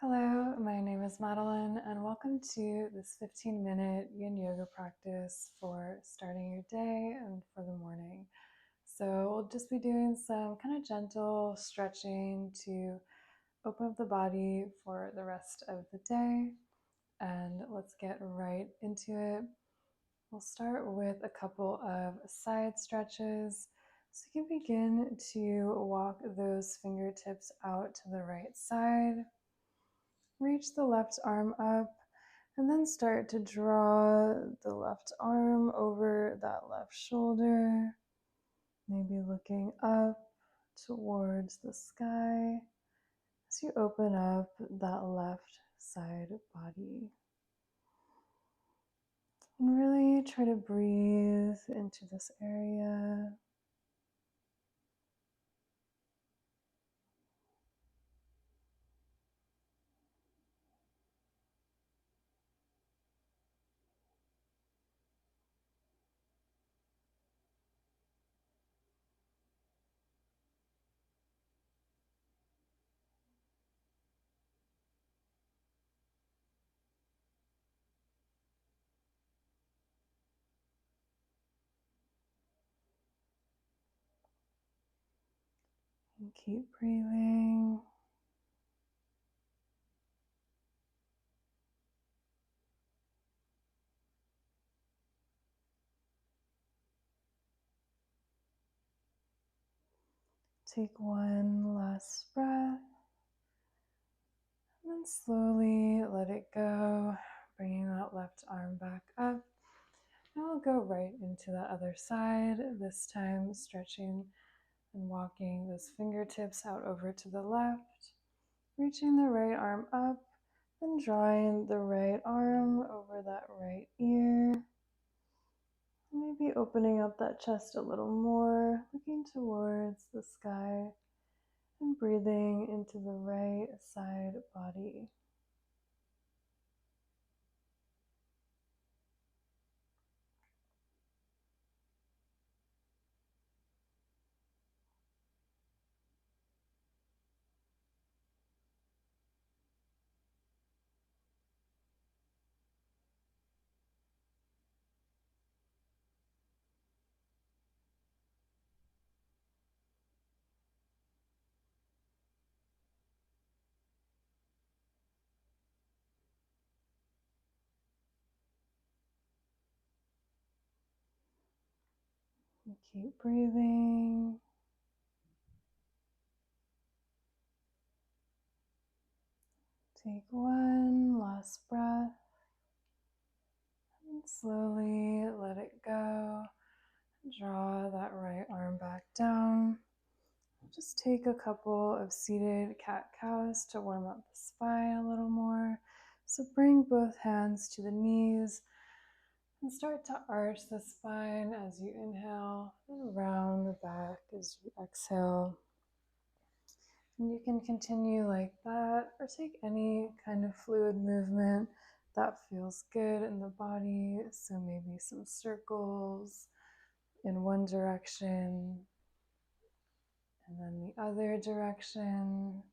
Hello, my name is Madeline, and welcome to this 15-minute yin yoga practice for starting your day and for the morning. So we'll just be doing some kind of gentle stretching to open up the body for the rest of the day. And let's get right into it. We'll start with a couple of side stretches. So you can begin to walk those fingertips out to the right side. Reach the left arm up and then start to draw the left arm over that left shoulder, maybe looking up towards the sky as you open up that left side body. And really try to breathe into this area. And keep breathing. Take one last breath. And then slowly let it go, bringing that left arm back up. And we'll go right into the other side, this time stretching and walking those fingertips out over to the left, reaching the right arm up, then drawing the right arm over that right ear. Maybe opening up that chest a little more, looking towards the sky and breathing into the right side body. And keep breathing. Take one last breath and slowly let it go. Draw that right arm back down. Just take a couple of seated cat-cows to warm up the spine a little more. So bring both hands to the knees and start to arch the spine as you inhale and round the back as you exhale. And you can continue like that or take any kind of fluid movement that feels good in the body. So maybe some circles in one direction and then the other direction.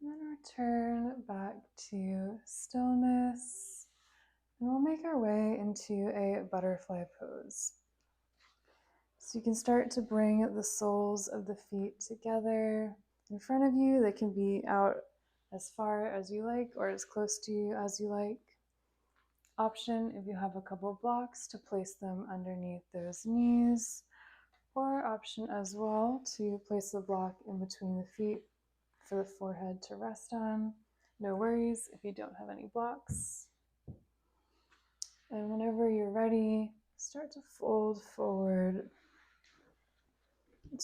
And then return back to stillness. And we'll make our way into a butterfly pose. So you can start to bring the soles of the feet together in front of you. They can be out as far as you like or as close to you as you like. Option if you have a couple blocks to place them underneath those knees, or option as well to place the block in between the feet for the forehead to rest on. No worries if you don't have any blocks. And whenever you're ready, start to fold forward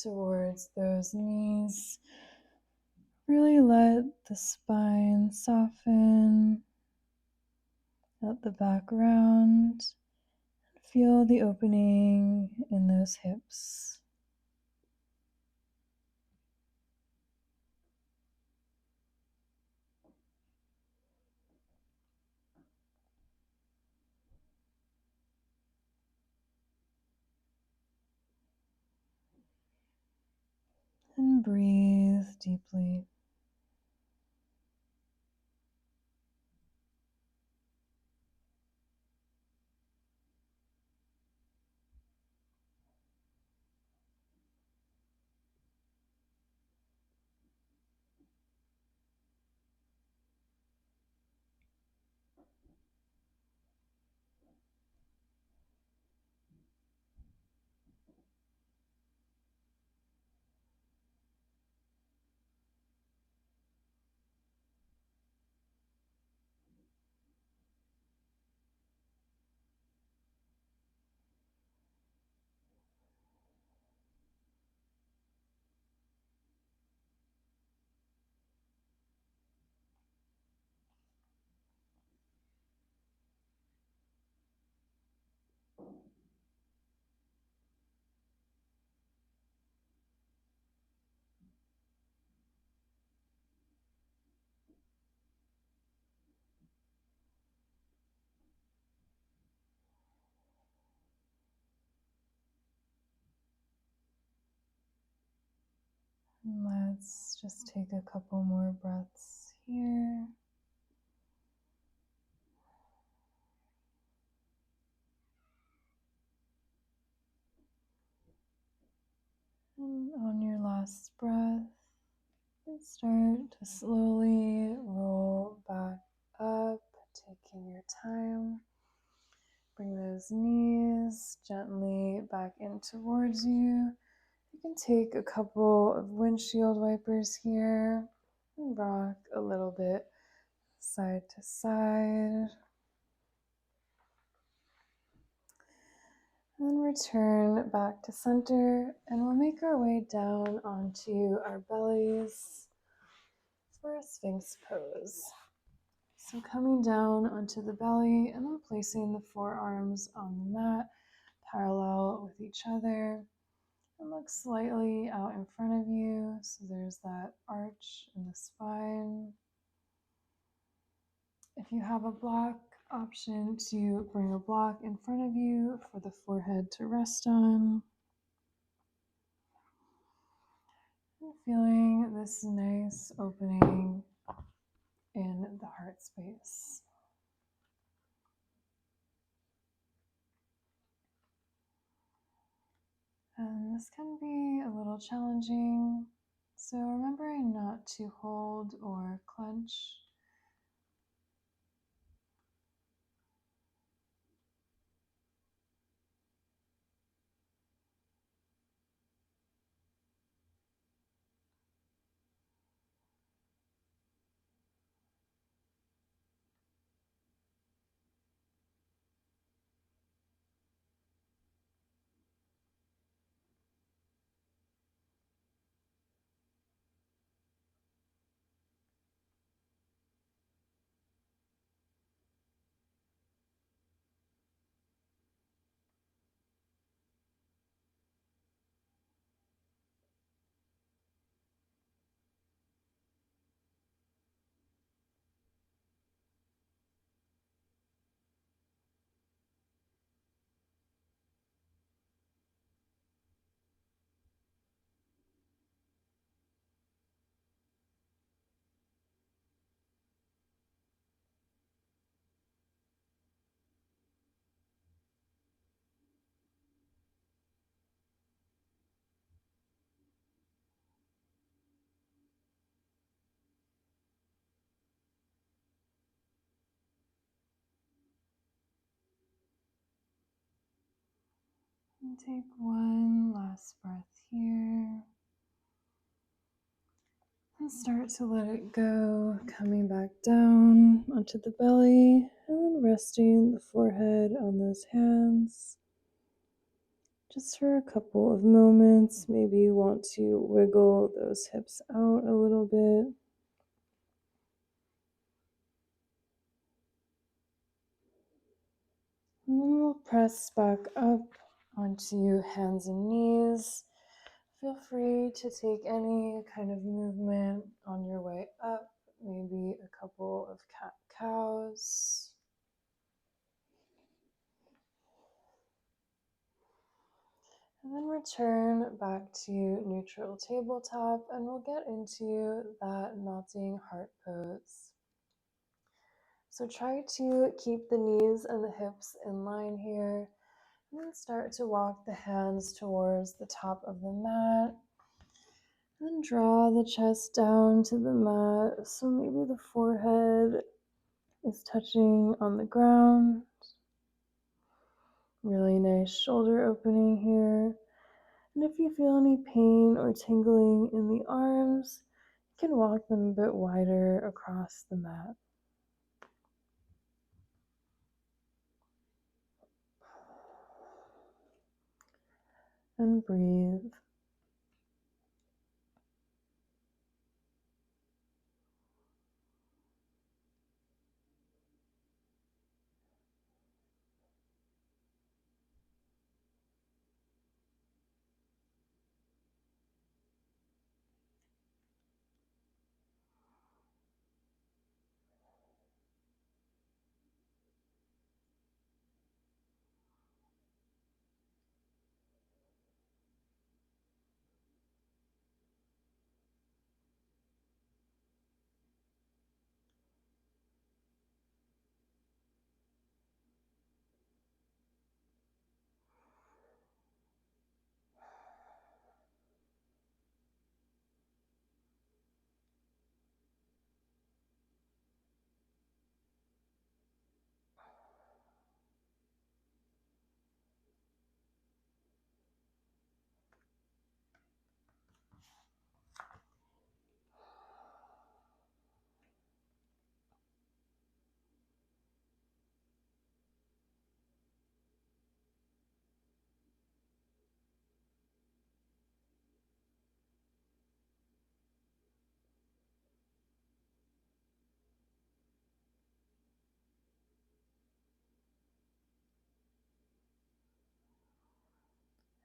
towards those knees. Really let the spine soften, let the back round, and feel the opening in those hips. And breathe deeply. And let's just take a couple more breaths here. And on your last breath, start to slowly roll back up, taking your time. Bring those knees gently back in towards you. You can take a couple of windshield wipers here and rock a little bit side to side. Then return back to center, and we'll make our way down onto our bellies for a Sphinx pose. So coming down onto the belly and then placing the forearms on the mat parallel with each other, and look slightly out in front of you, so there's that arch in the spine. If you have a block, option to bring a block in front of you for the forehead to rest on. And feeling this nice opening in the heart space. And this can be a little challenging, so remembering not to hold or clench. And take one last breath here. And start to let it go, coming back down onto the belly and then resting the forehead on those hands. Just for a couple of moments, maybe you want to wiggle those hips out a little bit. And then we'll press back up onto hands and knees. Feel free to take any kind of movement on your way up, maybe a couple of cat-cows. And then return back to neutral tabletop, and we'll get into that melting heart pose. So try to keep the knees and the hips in line here, and then start to walk the hands towards the top of the mat. And then draw the chest down to the mat, so maybe the forehead is touching on the ground. Really nice shoulder opening here. And if you feel any pain or tingling in the arms, you can walk them a bit wider across the mat. And breathe.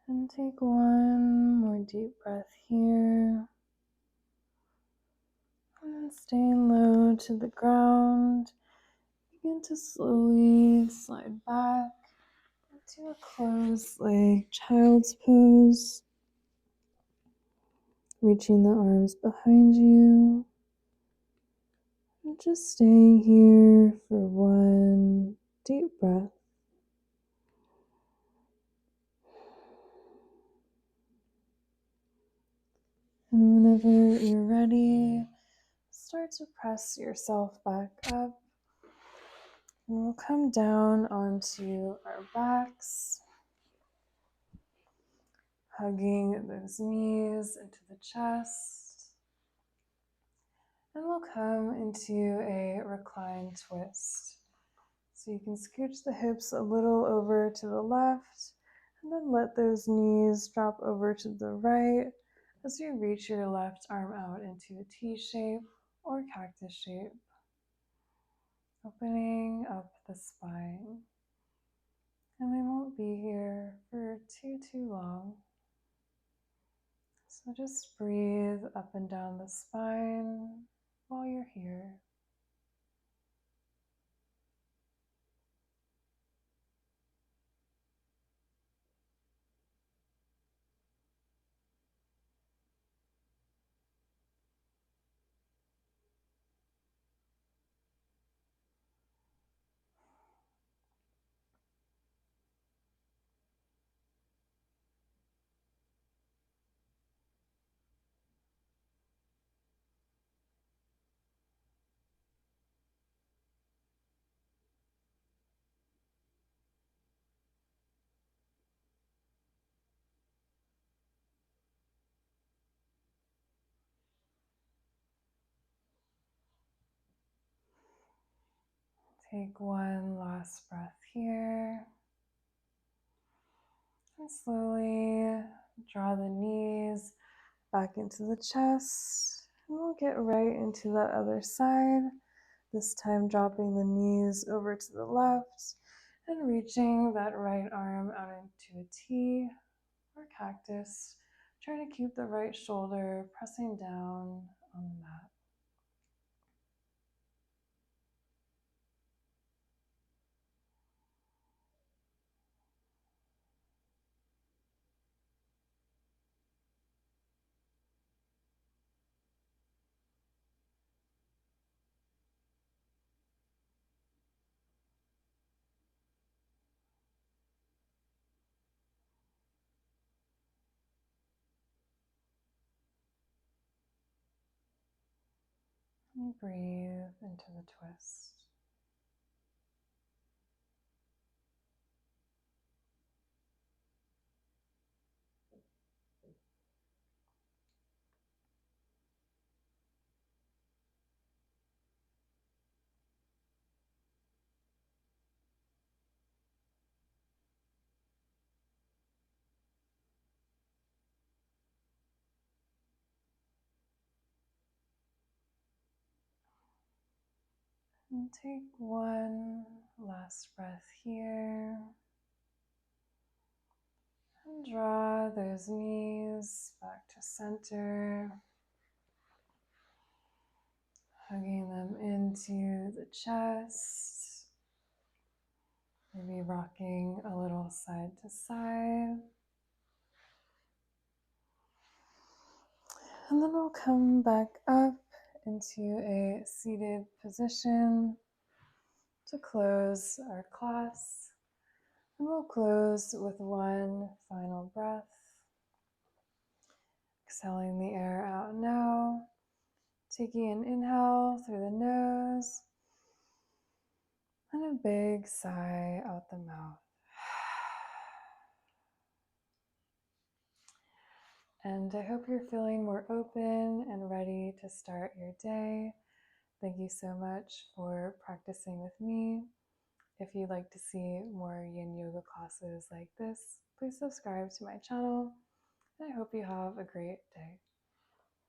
And take one more deep breath here. And then staying low to the ground, begin to slowly slide back into a closed leg child's pose. Reaching the arms behind you. And just staying here for one deep breath. And whenever you're ready, start to press yourself back up. And we'll come down onto our backs, hugging those knees into the chest. And we'll come into a reclined twist. So you can scooch the hips a little over to the left, and then let those knees drop over to the right as you reach your left arm out into a T shape or cactus shape, opening up the spine. And we won't be here for too long. So just breathe up and down the spine while you're here. Take one last breath here. And slowly draw the knees back into the chest. And we'll get right into that other side. This time dropping the knees over to the left and reaching that right arm out into a T or cactus. Trying to keep the right shoulder pressing down on the mat. And breathe into the twist. And take one last breath here. And draw those knees back to center, hugging them into the chest, maybe rocking a little side to side. And then we'll come back up into a seated position to close our class. And we'll close with one final breath. Exhaling the air out now. Taking an inhale through the nose. And a big sigh out the mouth. And I hope you're feeling more open and ready to start your day. Thank you so much for practicing with me. If you'd like to see more yin yoga classes like this, please subscribe to my channel. And I hope you have a great day.